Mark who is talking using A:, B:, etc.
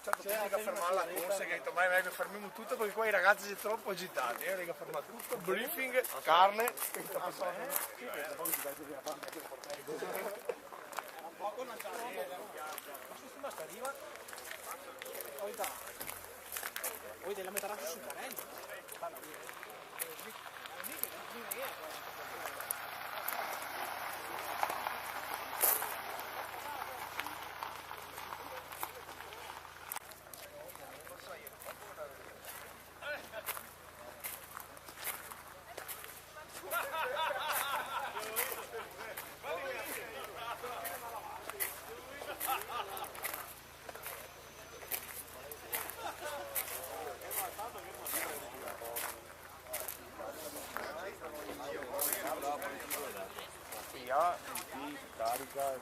A: Certo, che fermare la corsa, che ha detto, ma è meglio fermiamo tutto perché qua i ragazzi sono troppo agitati, che fermare tutto, briefing, carne, poco non c'è arriva, poi della metà su Carelli. Carica